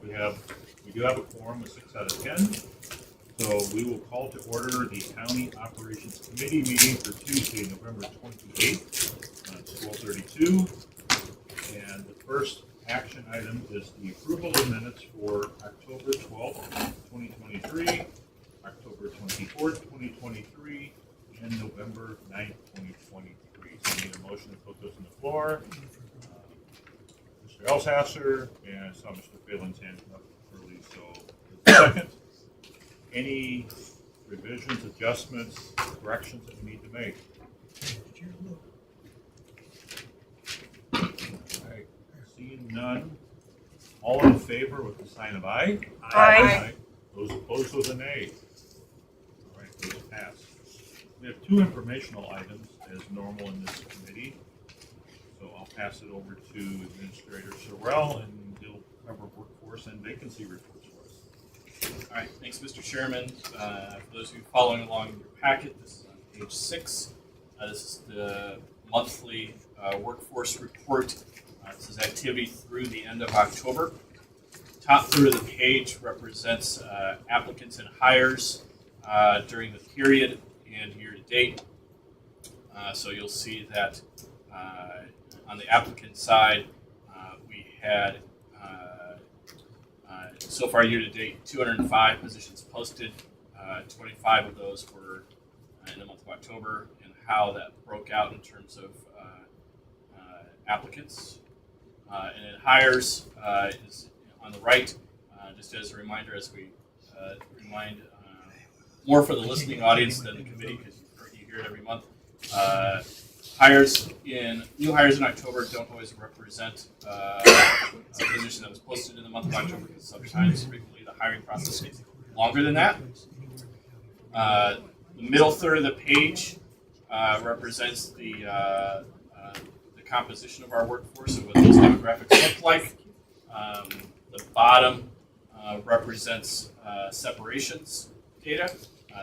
we do have a quorum of 6 out of 10. So we will call to order the County Operations Committee meeting for Tuesday, November 28th, 12:32. And the first action item is the approval of minutes for October 12th, 2023, October 24th, 2023, and November 9th, 2023. So I need a motion to put those on the floor. Mr. Elsasser, and I saw Mr. Phelan's hand up early, so second. Any revisions, adjustments, corrections that we need to make? All right, seeing none. All in favor with the sign of aye? Aye. Those opposed with a nay. All right, those pass. We have 2 informational items as normal in this committee. So I'll pass it over to Administrator Sorrell, and he'll cover workforce and vacancy reports for us. All right, thanks, Mr. Chairman. For those of you following along in your packet, this is on page 6. This is the monthly workforce report. This is activity through the end of October. Top third of the page represents applicants and hires during the period and year to date. So you'll see that on the applicant side, we had so far year to date 205 positions posted. 25 of those were in the month of October, and how that broke out in terms of applicants. And then hires is on the right, just as a reminder, as we remind more for the listening audience than the committee, because you hear it every month. New hires in October don't always represent a position that was posted in the month of October, because sometimes, frequently, the hiring process takes longer than that. The middle third of the page represents the composition of our workforce and what those demographics look like. The bottom represents separations data.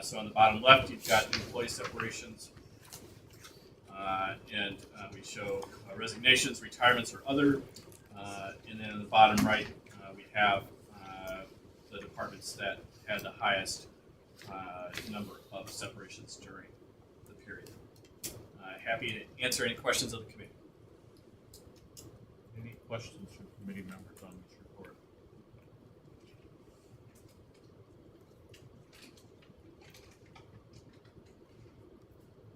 So on the bottom left, you've got employee separations. And we show resignations, retirements, or other. And then in the bottom right, we have the departments that had the highest number of separations during the period. Happy to answer any questions of the committee. Any questions from committee members on this report?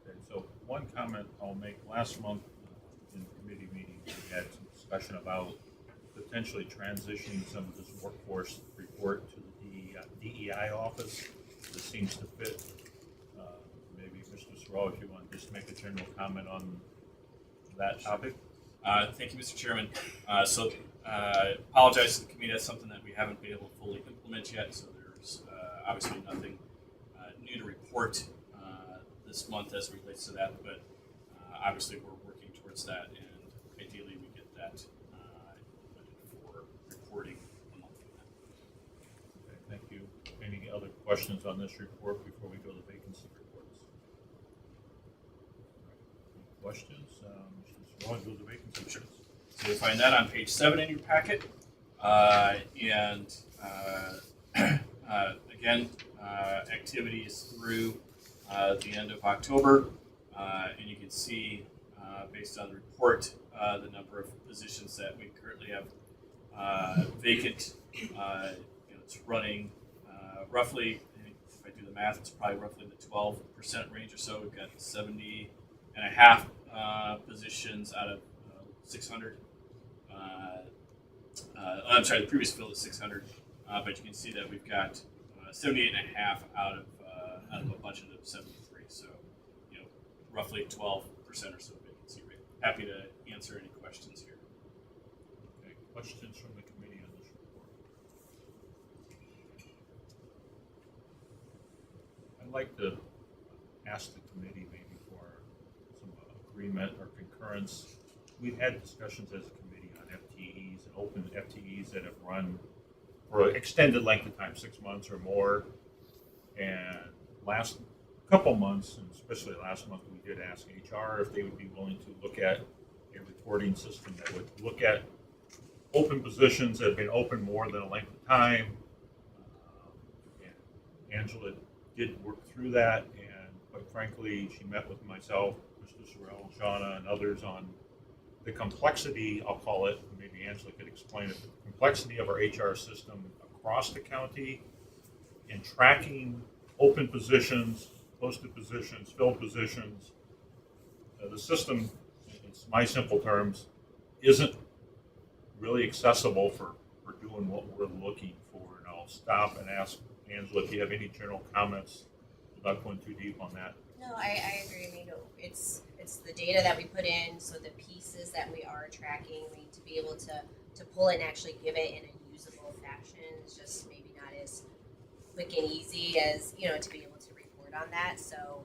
Okay, so one comment I'll make. Last month in committee meetings, we had some discussion about potentially transitioning some of this workforce report to the DEI office. This seems to fit. Maybe Mr. Sorrell, if you want to just make a general comment on that topic. Thank you, Mr. Chairman. Apologize to the committee. That's something that we haven't been able to fully implement yet. So there's obviously nothing new to report this month as it relates to that. But obviously, we're working towards that, and ideally, we get that for reporting a month from now. Okay, thank you. Any other questions on this report before we go to vacancy reports? Any questions? Mr. Sorrell, go to vacancy reports. So you'll find that on page 7 in your packet. Again, activities through the end of October. And you can see, based on the report, the number of positions that we currently have vacant. It's running roughly, if I do the math, it's probably roughly in the 12% range or so. We've got 70 and a half positions out of 600. I'm sorry, the previous fill is 600, but you can see that we've got 78 and a half out of a budget of 73. So, roughly 12% or so vacancy rate. Happy to answer any questions here. Okay, questions from the committee on this report? I'd like to ask the committee maybe for some agreement or concurrence. We've had discussions as a committee on FTEs and open FTEs that have run for an extended length of time, 6 months or more. And last couple months, and especially last month, we did ask HR if they would be willing to look at a reporting system that would look at open positions that have been open more than a length of time. And Angela did work through that, and quite frankly, she met with myself, Mr. Sorrell, Shauna, and others on the complexity, I'll call it, maybe Angela could explain it, the complexity of our HR system across the county in tracking open positions, posted positions, filled positions. The system, in my simple terms, isn't really accessible for doing what we're looking for. And I'll stop and ask Angela if you have any general comments without going too deep on that. No, I agree. I mean, it's the data that we put in, so the pieces that we are tracking, we need to be able to pull it and actually give it in a usable fashion. It's just maybe not as quick and easy as, you know, to be able to report on that. So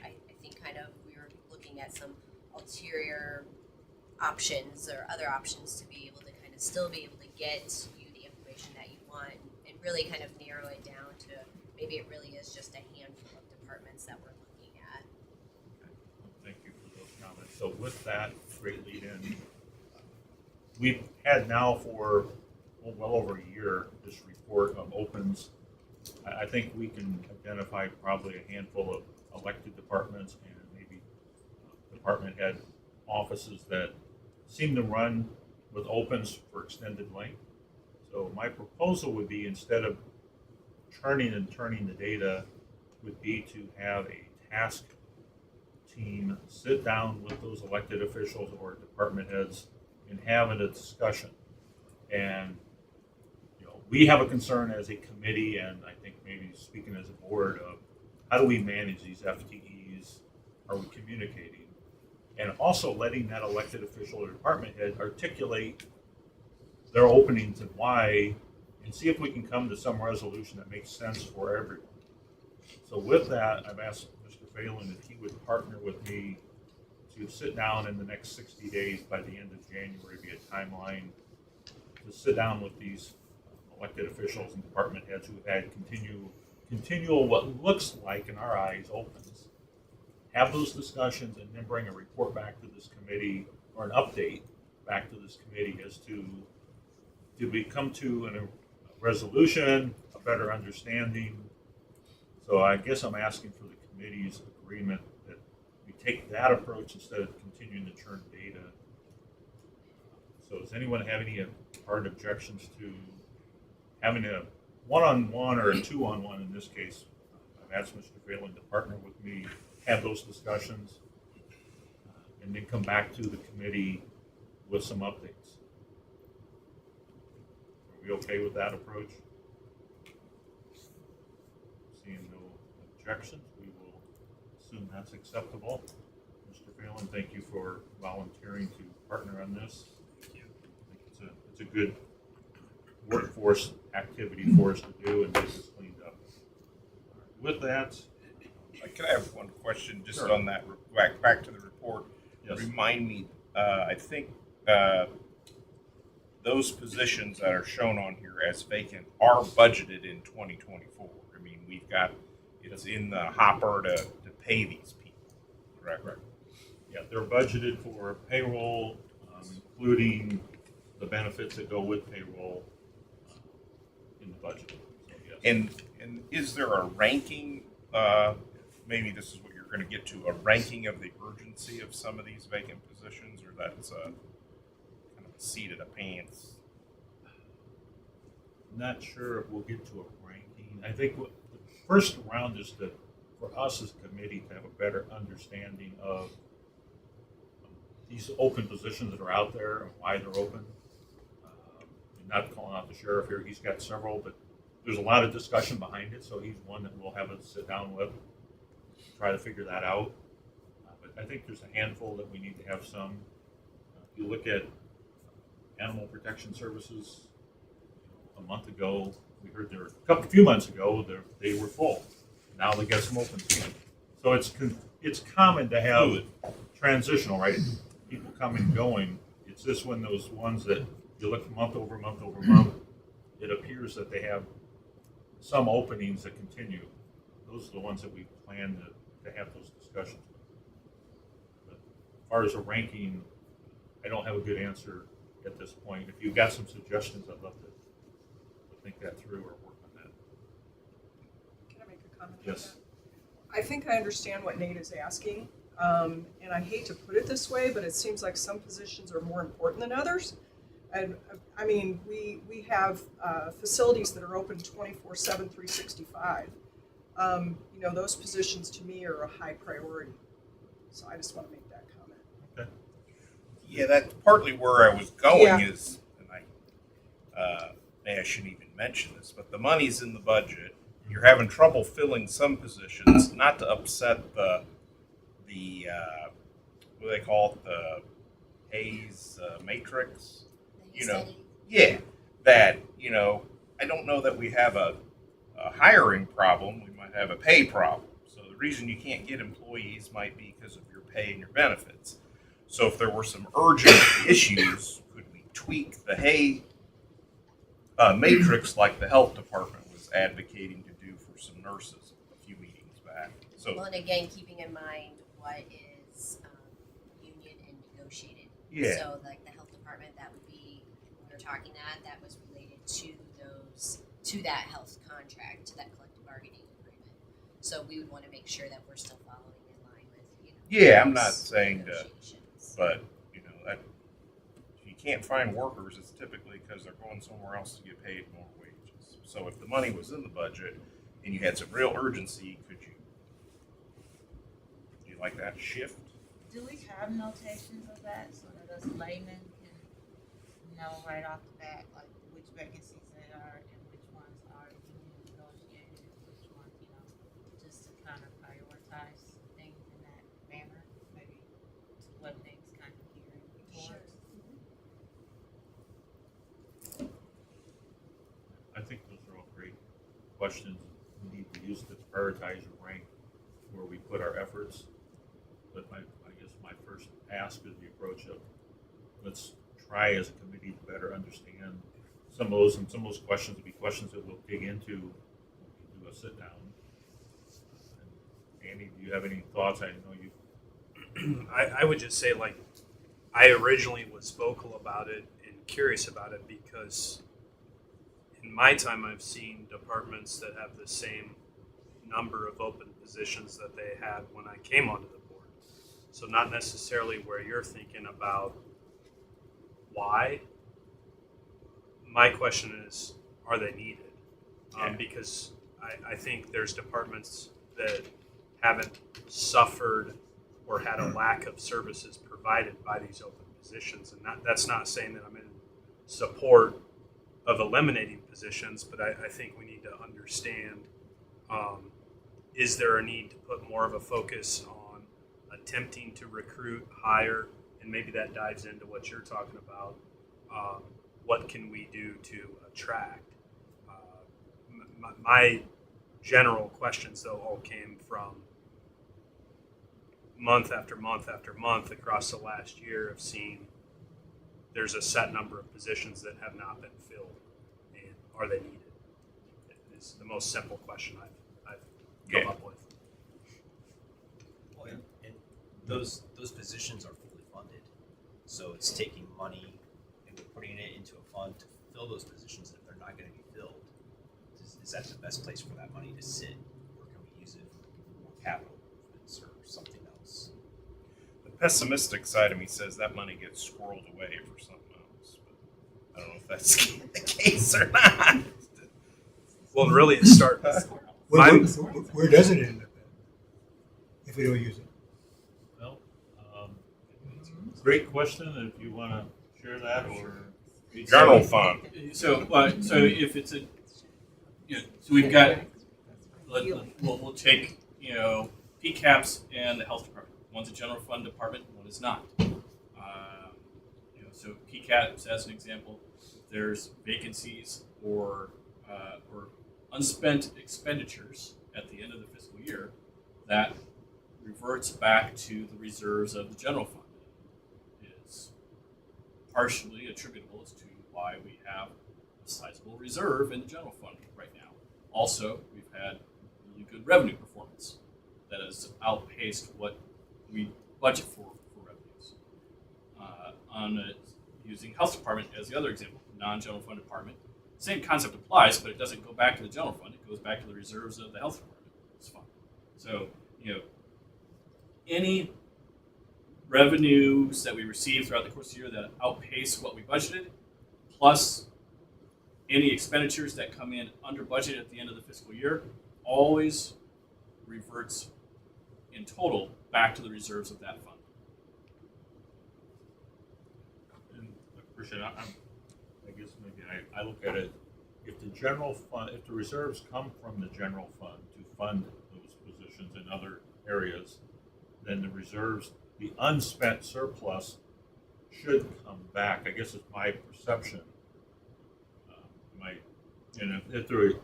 I think kind of we were looking at some ulterior options or other options to be able to kind of still be able to get you the information that you want and really kind of narrow it down to maybe it really is just a handful of departments that we're looking at. Okay. Thank you for those comments. So with that, great lead in. We've had now for well over a year this report of opens. I think we can identify probably a handful of elected departments and maybe department head offices that seem to run with opens for extended length. So my proposal would be, instead of churning and turning the data, would be to have a task team sit down with those elected officials or department heads and have a discussion. And we have a concern as a committee, and I think maybe speaking as a board, of how do we manage these FTEs? Are we communicating? And also letting that elected official or department head articulate their openings and why, and see if we can come to some resolution that makes sense for everyone. So with that, I've asked Mr. Phelan if he would partner with me to sit down in the next 60 days, by the end of January, be a timeline, to sit down with these elected officials and department heads who have had continual, what looks like in our eyes, opens, have those discussions, and then bring a report back to this committee, or an update back to this committee as to, did we come to a resolution, a better understanding? So I guess I'm asking for the committee's agreement that we take that approach instead of continuing to churn data. So does anyone have any hard objections to having a one-on-one or a two-on-one in this case? I've asked Mr. Phelan to partner with me, have those discussions, and then come back to the committee with some updates. Are we okay with that approach? Seeing no objections, we will assume that's acceptable. Mr. Phelan, thank you for volunteering to partner on this. Thank you. I think it's a good workforce activity for us to do and get this cleaned up. With that, Can I have one question just Sure. on that? Back to the report. yes. Remind me, I think those positions that are shown on here as vacant are budgeted in 2024. I mean, we've got, it's in the hopper to pay these people, correct? Correct. Yeah, they're budgeted for payroll, including the benefits that go with payroll in the budget. So, yes. And is there a ranking? Maybe this is what you're going to get to, a ranking of the urgency of some of these vacant positions, or that's a kind of a seat of the pants? Not sure if we'll get to a ranking. I think the first round is for us as a committee to have a better understanding of these open positions that are out there and why they're open. Not calling out the sheriff here, he's got several, but there's a lot of discussion behind it, so he's one that we'll have a sit down with, try to figure that out. But I think there's a handful that we need to have some. If you look at animal protection services, a month ago, we heard there were few months ago, they were full. Now they got some opens again. So it's common to have transitional, right? People coming and going. It's just when those ones that you look month over month over month, it appears that they have some openings that continue. Those are the ones that we plan to have those discussions with. But as far as a ranking, I don't have a good answer at this point. If you've got some suggestions, I'd love to think that through or work on that. Can I make a comment? Yes. I think I understand what Nate is asking, and I hate to put it this way, but it seems like some positions are more important than others. And I mean, we have facilities that are open 24/7, 365. You know, those positions to me are a high priority. So I just want to make that comment. Okay. Yeah, that's partly where I was going Yeah. is, and maybe I shouldn't even mention this, but the money's in the budget. You're having trouble filling some positions, not to upset the what do they call it, the Hayes matrix. You know, yeah, that, you know, I don't know that we have a hiring problem. We might have a pay problem. So the reason you can't get employees might be because of your pay and your benefits. So if there were some urgent issues, could we tweak the Hay matrix like the health department was advocating to do for some nurses a few meetings back? So Well, and again, keeping in mind what is union and negotiated. yeah, So like the health department, that would be, when we were talking that was related to that health contract, to that collective bargaining agreement. So we would want to make sure that we're still following in line with, you know. yeah, I'm not those saying to, negotiations. but you know, that if you can't find workers, it's typically because they're going somewhere else to get paid more wages. So if the money was in the budget and you had some real urgency, could you do you like that shift? Do we have notations of that so that us laymen can know right off the bat, like which vacancies they are and which ones are union negotiated, which ones, you know, just to kind of prioritize things in that manner, maybe what things kind of gearing towards? I think those are all great questions. We need to use to prioritize and rank where we put our efforts. But I guess my first ask is the approach of let's try as a committee to better understand some of those, and some of those questions will be questions that we'll dig into when we do a sit down. Andy, do you have any thoughts? I know you. I would just say, like, I originally was vocal about it and curious about it because in my time I've seen departments that have the same number of open positions that they had when I came onto the board. So not necessarily where you're thinking about why. My question is, are they needed? Because I think there's departments that haven't suffered or had a lack of services provided by these open positions. And that's not saying that I'm in support of eliminating positions, but I think we need to understand, is there a need to put more of a focus on attempting to recruit, hire, and maybe that dives into what you're talking about. What can we do to attract? My general questions, though, all came from month after month after month across the last year of seeing there's a set number of positions that have not been filled, and are they needed? It's the most simple question I've come up with. Well, and those positions are fully funded, so it's taking money and we're putting it into a fund to fill those positions. If they're not going to be filled, is that the best place for that money to sit, or can we use it for more capital improvements or something else? The pessimistic side of me says that money gets squirreled away for something else, but I don't know if that's the case or not. Well, really, it starts. Where does it end up at if we don't use it? Well, great question. If you want to share that, or General fund. So if it's a, you know, so we've got, we'll take, you know, PCAPS and the health department. One's a general fund department, one is not. You know, so PCAPS, as an example, if there's vacancies or unspent expenditures at the end of the fiscal year, that reverts back to the reserves of the general fund. It is partially attributable as to why we have a sizable reserve in the general fund right now. Also, we've had really good revenue performance that has outpaced what we budget for revenues. On a using health department as the other example, non-general fund department. Same concept applies, but it doesn't go back to the general fund. It goes back to the reserves of the health department. It's fun. So, any revenues that we receive throughout the course of the year that outpace what we budgeted, plus any expenditures that come in under budget at the end of the fiscal year, always reverts in total back to the reserves of that fund. And Christian, I guess maybe I look at it, if the general fund, if the reserves come from the general fund to fund those positions in other areas, then the reserves, the unspent surplus should come back. I guess it's my perception.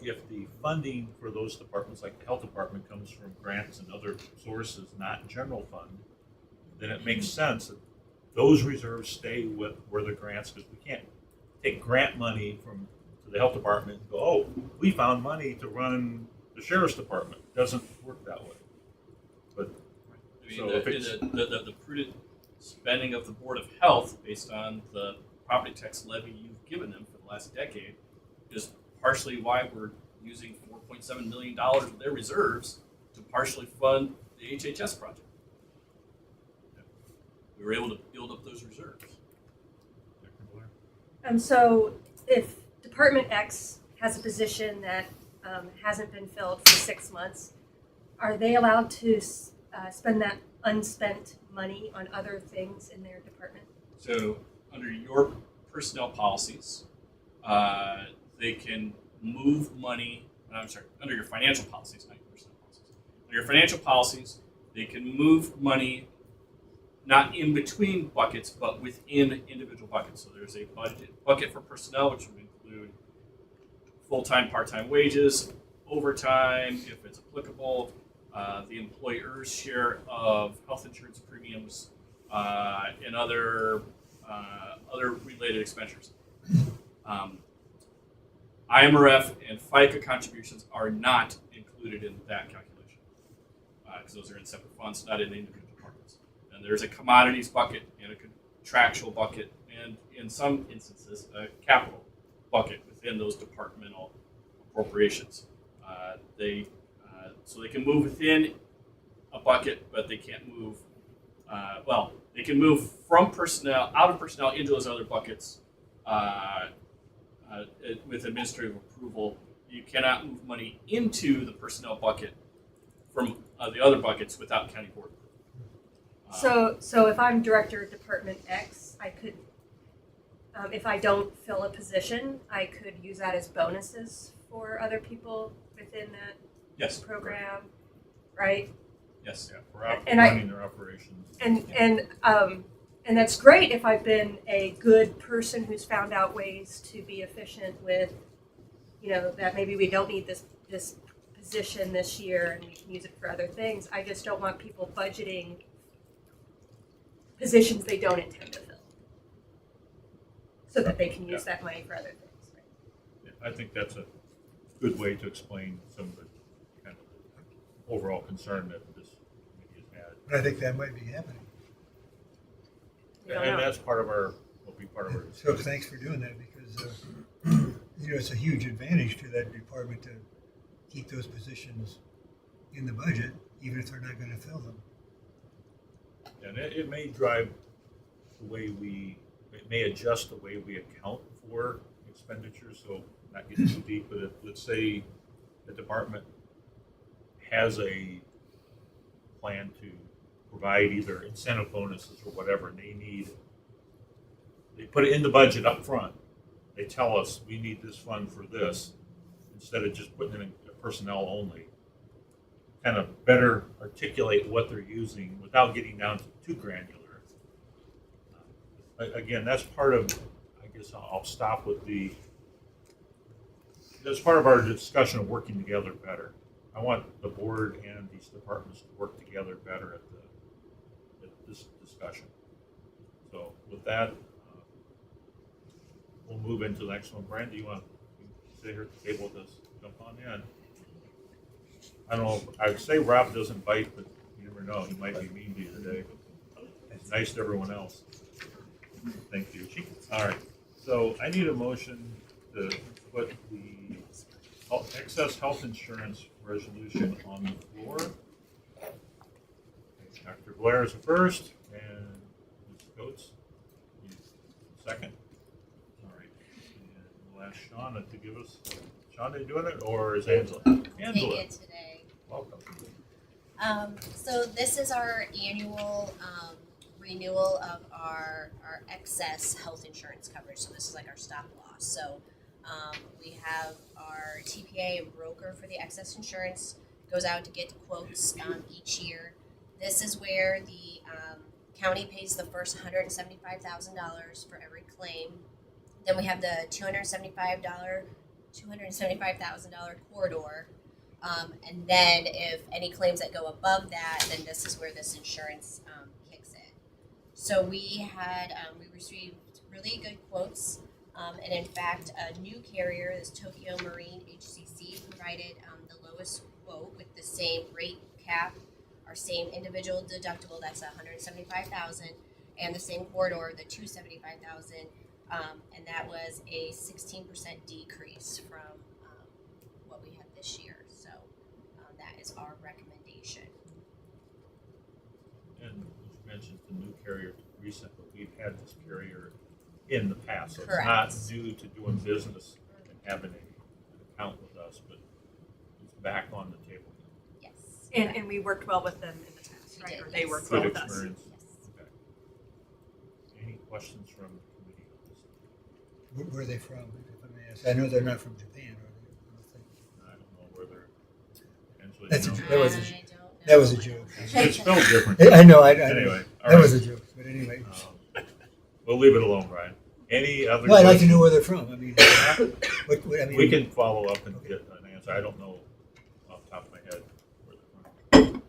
If the funding for those departments, like the health department, comes from grants and other sources, not general fund, then it makes sense that those reserves stay with where the grants, because we can't take grant money from the health department and go, oh, we found money to run the sheriff's department. It doesn't work that way. But so if it's the prudent spending of the Board of Health based on the property tax levy you've given them for the last decade is partially why we're using $4.7 million of their reserves to partially fund the HHS project. We were able to build up those reserves. So if Department X has a position that hasn't been filled for 6 months, are they allowed to spend that unspent money on other things in their department? So under your personnel policies, they can move money. Under your financial policies, not your personnel policies. Under your financial policies, they can move money not in between buckets, but within individual buckets. So there's a bucket for personnel, which would include full-time, part-time wages, overtime, if it's applicable, the employer's share of health insurance premiums, and other related expenditures. IMRF and FICA contributions are not included in that calculation because those are in separate funds, not in individual departments. And there's a commodities bucket and a contractual bucket, and in some instances, a capital bucket within those departmental appropriations. So they can move within a bucket, but they can't move. They can move from personnel, out of personnel, into those other buckets with administrative approval. You cannot move money into the personnel bucket from the other buckets without county board approval. So if I'm director of Department X, I could, if I don't fill a position, I could use that as bonuses for other people within that Yes. program, right? Yes. yeah, for And running their operations. And that's great if I've been a good person who's found out ways to be efficient with, that maybe we don't need this position this year and we can use it for other things. I just don't want people budgeting positions they don't intend to fill so that they can use that money for other things. Right? Yeah, I think that's a good way to explain some of the kind of overall concern that this committee has had. But I think that might be happening. We don't And know. that's will be part of our So discussion. thanks for doing that because, it's a huge advantage to that department to keep those positions in the budget, even if they're not going to fill them. And it may drive the way it may adjust the way we account for expenditures. So not getting too deep, but let's say the department has a plan to provide either incentive bonuses or whatever, and they put it in the budget up front. They tell us we need this fund for this, instead of just putting it in personnel only. Kind of better articulate what they're using without getting down to too granular. Again, that's part of, I guess I'll stop with that's part of our discussion of working together better. I want the board and these departments to work together better at this discussion. So with that, we'll move into the next one. Brand, do you want to sit here at the table with us? Jump on in. I don't know. I'd say Rob doesn't bite, but you never know. He might be mean to you today. But nice to everyone else. Thank you. All right, so I need a motion to put the excess health insurance resolution on the floor. Dr. Blair is the first, and Ms. Coates, you second. All right, and we'll ask Shauna to give us, Shauna doing it, or is Angela? Angela, Take it today. welcome. So this is our annual renewal of our excess health insurance coverage. So this is like our stop loss. So we have our TPA and broker for the excess insurance goes out to get quotes each year. This is where the county pays the first $175,000 for every claim. Then we have the $275,000 corridor. And then if any claims that go above that, then this is where this insurance kicks in. So we had, we received really good quotes. And in fact, a new carrier, this Tokyo Marine HCC, provided the lowest quote with the same rate cap, our same individual deductible, that's $175,000, and the same corridor, the $275,000, and that was a 16% decrease from what we had this year. So that is our recommendation. And you mentioned the new carrier recent, but we've had this carrier in the past, so Correct. it's not new to doing business and having an account with us, but it's back on the table. Yes. And we worked well with them in the past, We right? did, Or they yes. worked well Good with us. experience. Yes. Okay. Any questions from the committee on this? Where are they from? If I may ask? I know they're not from Japan, are they? I don't think. I don't know where they're. Angela, That's you a know? joke. That was a I joke. don't know. That was a joke. It's spelled different. I know. Anyway, all that right. was a joke. But anyway, We'll leave it alone, Brian. Any other? no, I'd like to know questions? where they're from. I mean, what I mean, We can follow up and get an answer. I don't know off the top of my head where they're from.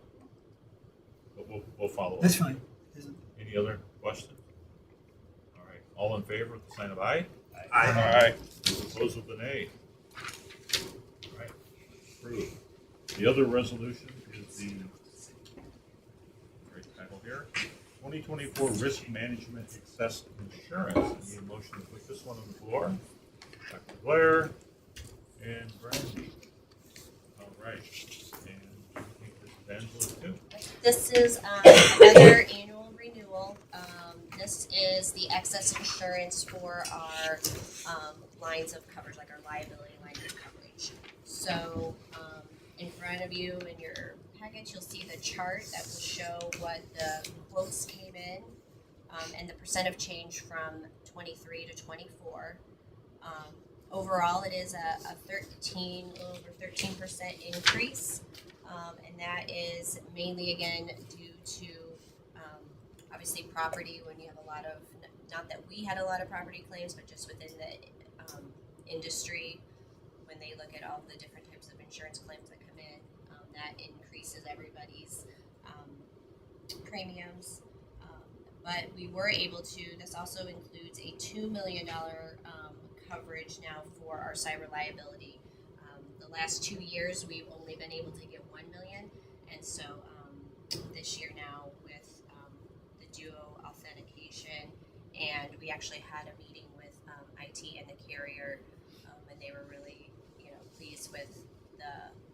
But we'll follow up. That's fine. Isn't- Any other questions? All right, all in favor with the sign of aye? All right. Those opposed with an nay. All right, approved. The other resolution is the, right title here, 2024 Risk Management Excess Insurance. I need a motion to put this one on the floor. Dr. Blair and Brandy. All right, and I think this is Angela too. This is another annual renewal. This is the excess insurance for our lines of coverage, like our liability lines of coverage. So in front of you in your package, you'll see the chart that will show what the quotes came in and the percent of change from 23 to 24. Overall, it is a over 13% increase, and that is mainly again due to obviously property. When you have a lot of, not that we had a lot of property claims, but just within the industry, when they look at all the different types of insurance claims that come in, that increases everybody's premiums. But we were able to, this also includes a $2 million coverage now for our cyber liability. The last 2 years, we've only been able to get $1 million, and so this year now with the duo authentication, and we actually had a meeting with IT and the carrier, and they were really, pleased with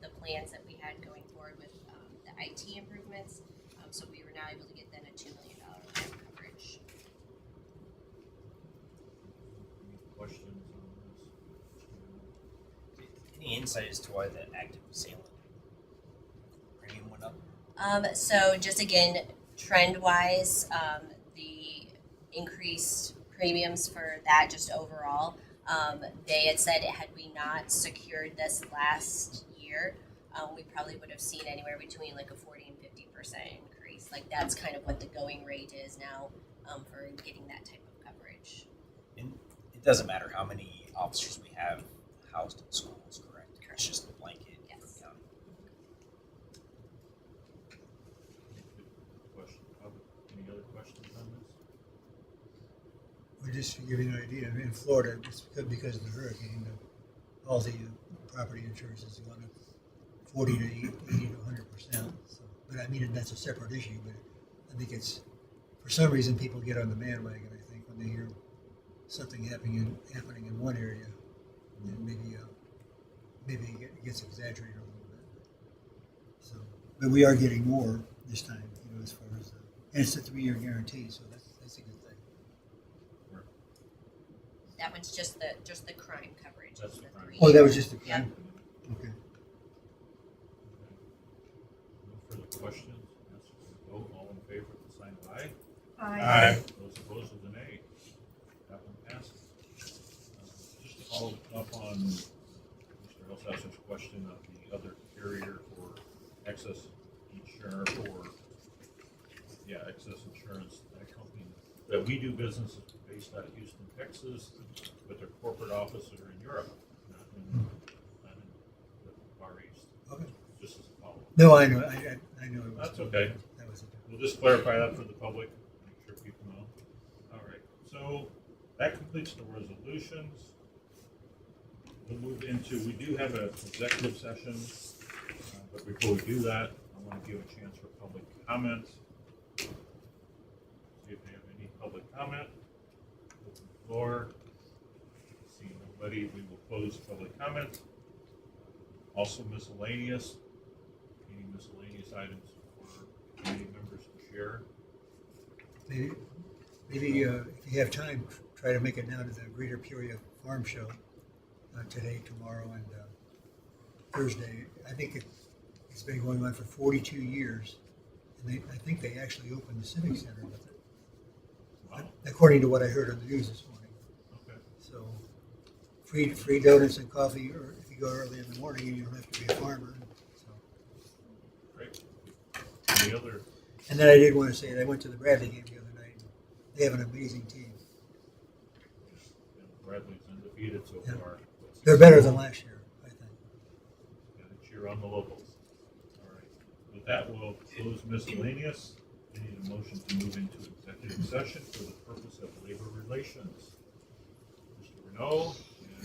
the plans that we had going forward with the IT improvements. So we were now able to get then a $2 million coverage. Any questions on this? Any insight as to why the active assailant premium went up? So just again, trend-wise, the increased premiums for that just overall, they had said had we not secured this last year, we probably would have seen anywhere between like a 40 and 50% increase. Like that's kind of what the going rate is now for getting that type of coverage. And it doesn't matter how many officers we have housed in schools, correct? It's just the blanket Yes. for county. Question. Any other questions on this? Well, just to give you an idea, in Florida, it's because of the hurricane, all the property insurance has gone up 40 to 80 to 100%. So, but I mean, that's a separate issue. But I think it's, for some reason, people get on the bandwagon. I think when they hear something happening in one area, and maybe it gets exaggerated a little bit. So, but we are getting more this time, as far as and it's a 3-year guarantee, so that's a good thing. That one's just the crime coverage. That's It's the crime. 3 Oh, that year. was just a Yep. crime. Okay. No further questions? Ask for a vote. All in favor with the sign of aye. I Those opposed with an A. That one passes. Just to follow up on Mr. Elsasser's question of the other carrier for excess insurance excess insurance, that company that we do business is based out of Houston, Texas, but their corporate offices are in Europe, not in the Far East. Okay. Just as a follow-up. No, I know. I know. It was That's okay. That was We'll just clarify that for the public, make sure people know. All right, so that completes the resolutions. We'll move into, we do have an executive session, but before we do that, I want to give a chance for public comment. See if they have any public comment. Open the floor. Seeing nobody, we will close public comment. Also miscellaneous, any miscellaneous items for committee members to share. Maybe if you have time, try to make it down to the Greater Peoria Farm Show today, tomorrow, and Thursday. I think it's been going on for 42 years, and I think they actually opened the Civic Center with it, Wow, according to what I heard on the news this morning. okay. So free donuts and coffee, or if you go early in the morning, you don't have to be a farmer. So. Great. Any other? And then I did want to say that I went to the Bradley game the other night. They have an amazing team. Bradley's undefeated so Yeah. far. They're better than last year, I think. Gotta cheer on the locals. All right. With that, we'll close miscellaneous. I need a motion to move into executive session for the purpose of labor relations. Mr. Renault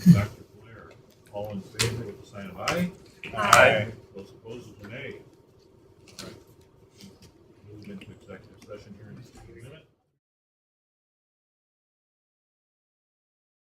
and Dr. Blair, all in favor with the sign of aye. Aye. Those opposed with an A. All right. Move into executive session here in just a minute.